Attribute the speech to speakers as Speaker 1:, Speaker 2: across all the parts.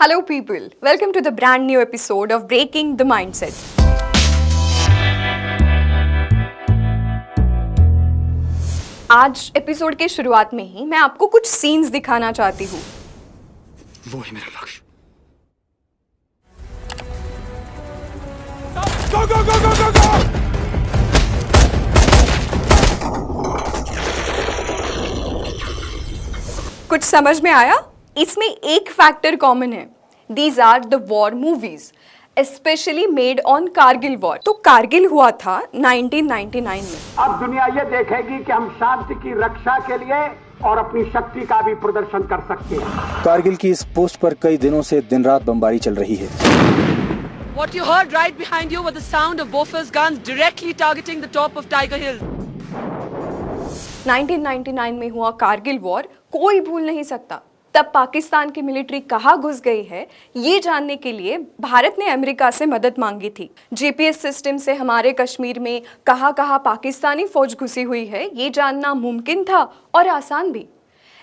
Speaker 1: Hello, people. Welcome to the brand new episode of Breaking the Mindset. आज episode के शुरुआत में ही मैं आपको कुछ सीन्स दिखाना चाहती हूँ।
Speaker 2: वो है मेरा लक्ष्य।
Speaker 3: Go, go, go, go, go, go!
Speaker 1: कुछ समझ में आया? इसमें एक फैक्टर कॉमन है। These are the war movies, especially made on Kargil war. तो कारगिल हुआ था 1999 में।
Speaker 4: अब दुनिया ये देखेगी कि हम शांति की रक्षा के लिए और अपनी शक्ति का भी प्रदर्शन कर सकते हैं।
Speaker 5: कारगिल की इस पोस्ट पर कई दिनों से दिन रात बमबारी चल रही है।
Speaker 6: What you heard right behind you was the sound of Bofors guns directly targeting the top of Tiger Hill.
Speaker 1: 1999 में हुआ कारगिल वॉर कोई भूल नहीं सकता। तब पाकिस्तान की मिलिट्री कहाँ घुस गई है, ये जानने के लिए भारत ने अमेरिका से मदद मांगी थी। जीपीएस सिस्टम से हमारे कश्मीर में कहाँ कहाँ पाकिस्तानी फौज घुसी हुई है, ये जानना मुमकिन था और आसान भी।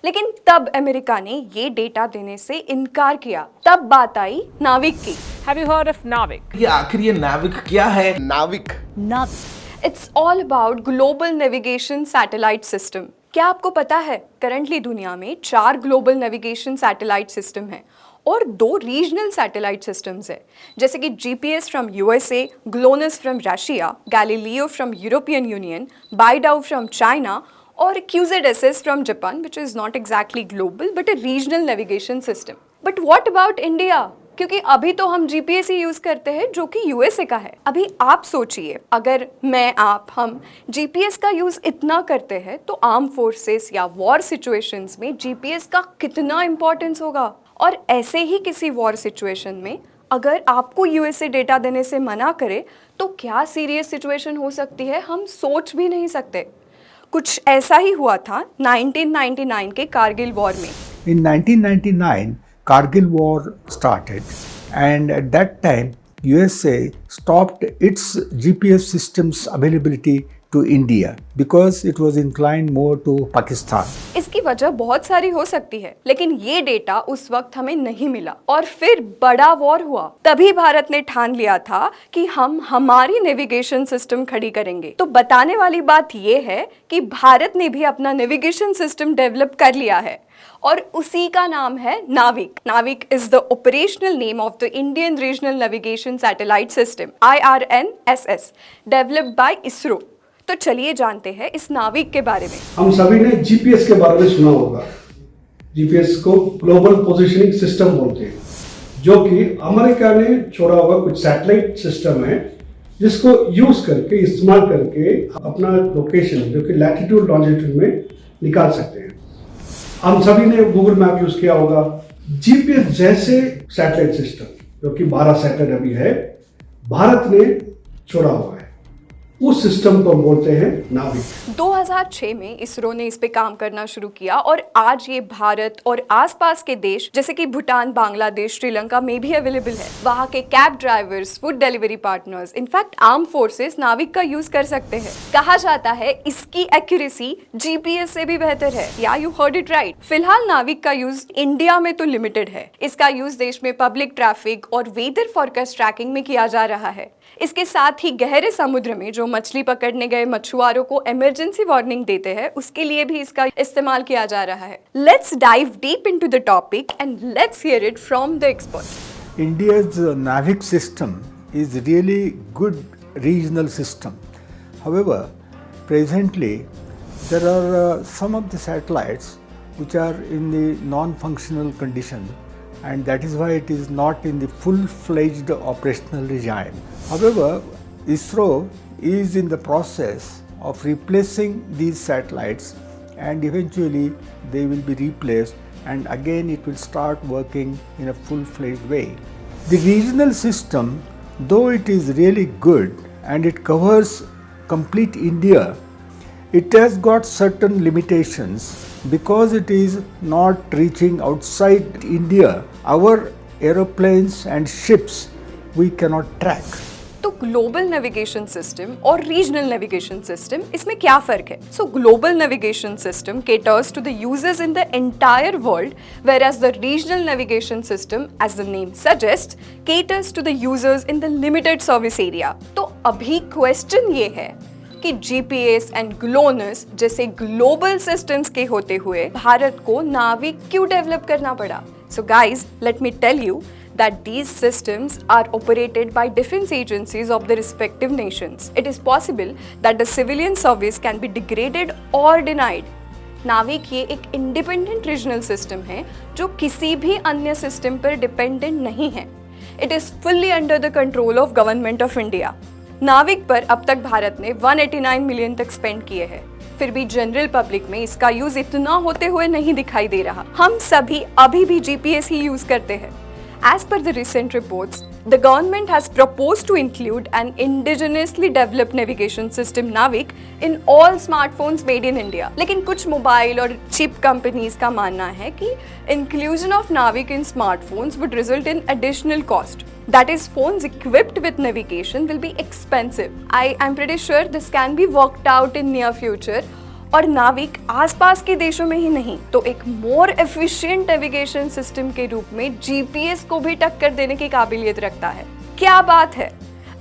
Speaker 1: लेकिन तब अमेरिका ने ये डेटा देने से इनकार किया। तब बात आई नाविक की।
Speaker 6: Have you heard of Navik?
Speaker 3: ये आखिर ये नाविक क्या है?
Speaker 2: नाविक
Speaker 1: it's all about global navigation satellite system. क्या आपको पता है करंटली दुनिया में 4 ग्लोबल नेविगेशन सैटेलाइट सिस्टम हैं और 2 रीजनल सैटेलाइट सिस्टम्स है, जैसे कि GPS from USA, GLONASS from Russia, Galileo from European Union, BeiDou from China और QZSS from Japan, which is not exactly global but a regional navigation system. But what about India? क्योंकि अभी तो हम GPS ही use करते हैं जो कि USA का है। अभी आप सोचिए, अगर हम जीपीएस का यूज इतना करते हैं तो आर्म फोर्सेस या वॉर सिचुएशंस में जीपीएस का कितना इंपॉर्टेंस होगा। और ऐसे ही किसी वॉर सिचुएशन में अगर आपको यूएसए डेटा देने से मना करे तो क्या सीरियस सिचुएशन हो सकती है, हम सोच भी नहीं सकते। कुछ ऐसा ही हुआ था 1999 के कारगिल वॉर में।
Speaker 7: In 1999, Kargil war started, and at that time, USA stopped its GPS systems availability to India because it was inclined more to Pakistan.
Speaker 1: इसकी वजह बहुत सारी हो सकती है, लेकिन ये डेटा उस वक्त हमें नहीं मिला और फिर बड़ा वॉर हुआ। तभी भारत ने ठान लिया था कि हम हमारी नेविगेशन सिस्टम खड़ी करेंगे। तो बताने वाली बात ये है कि भारत ने भी अपना नेविगेशन सिस्टम डेवलप कर लिया है और उसी का नाम है नाविक। नाविक is the operational name of the Indian regional navigation satellite system IRNSS, developed by ISRO. तो चलिए जानते हैं इस नाविक के बारे में।
Speaker 8: हम सभी ने जीपीएस के बारे में सुना होगा। जीपीएस को ग्लोबल पोजीशनिंग सिस्टम बोलते हैं, जो कि अमेरिका ने छोड़ा हुआ कुछ सैटेलाइट सिस्टम है, जिसको यूज करके इस्तेमाल करके अपना लोकेशन जो कि लैटिट्यूड लॉन्जिट्यूड में निकाल सकते हैं। हम सभी ने गूगल मैप यूज किया होगा। जीपीएस जैसे सैटेलाइट सिस्टम जो कि 12 सैटेलाइट अभी है, भारत ने छोड़ा हुआ है, उस सिस्टम को बोलते हैं नाविक।
Speaker 1: 2006 में इसरो ने इस पे काम करना शुरू किया और आज ये भारत और आसपास के देश जैसे कि भूटान, बांग्लादेश, श्रीलंका में भी अवेलेबल है। वहाँ के cab drivers, food delivery partners, in fact arm forces नाविक का यूज कर सकते हैं। कहा जाता है इसकी एक्यूरेसी जीपीएस से भी बेहतर है। या यू हर्ड इट राइट। फिलहाल नाविक का यूज इंडिया में तो लिमिटेड है। इसका यूज देश में पब्लिक ट्रैफिक और वेदर फॉरकास्ट ट्रैकिंग में किया जा रहा है। इसके साथ ही गहरे समुद्र में जो मछली पकड़ने गए मछुआरों को इमरजेंसी वार्निंग देते हैं, उसके लिए भी इसका इस्तेमाल किया जा रहा है। Let's dive deep into the topic and let's hear it from the expert.
Speaker 7: India's NAVIC system is really good regional system. However, presently there are some of the satellites which are in the non-functional condition, and that is why it is not in the full-fledged operational regime. However, ISRO is in the process of replacing these satellites, and eventually they will be replaced, and again it will start working in a full-fledged way. The regional system, though it is really good and it covers complete India, it has got certain limitations because it is not reaching outside India. Our aeroplanes and ships we cannot track.
Speaker 1: तो global navigation system और regional navigation system, इसमें क्या फर्क है? सो global navigation system caters to the users in the entire world, whereas the regional navigation system, as the name suggests, caters to the users in the limited service area. तो अभी question ये है कि GPS and GLONASS जैसे global systems के होते हुए भारत को नाविक क्यों डेवलप करना पड़ा? So guys, let me tell you that these systems are operated by defense agencies of the respective nations. It is possible that the civilian service can be degraded or denied. नाविक ये एक independent regional system है जो किसी भी अन्य system पर dependent नहीं है. It is fully under the control of government of India. नाविक पर अब तक भारत ने 189 मिलियन तक स्पेंड किए हैं. फिर भी जनरल पब्लिक में इसका यूज इतना होते हुए नहीं दिखाई दे रहा. हम सभी अभी भी जीपीएस ही यूज करते हैं. As per the recent reports, the government has proposed to include an indigenously developed navigation system Navik in all smartphones made in India. लेकिन कुछ मोबाइल और चिप कंपनीज का मानना है कि inclusion of Navik in smartphones would result in additional cost. That is, phones equipped with navigation will be expensive. I am pretty sure this can be worked out in near future. और नाविक आसपास के देशों में ही नहीं तो एक more efficient navigation system के रूप में जीपीएस को भी टक्कर देने की काबिलियत रखता है. क्या बात है!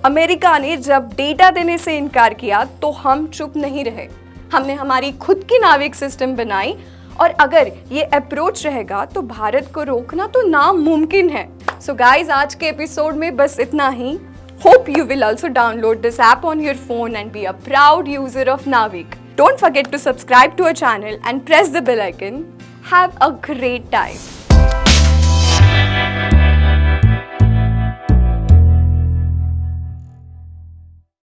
Speaker 1: अमेरिका ने जब डेटा देने से इनकार किया तो हम चुप नहीं रहे. हमने हमारी खुद की नाविक सिस्टम बनाई और अगर ये अप्रोच रहेगा तो भारत को रोकना तो नामुमकिन है. सो गाइज, आज के एपिसोड में बस इतना ही. Hope you will also download this app on your phone and be a proud user of Navik. Don't forget to subscribe to our channel and press the bell icon. Have a great time.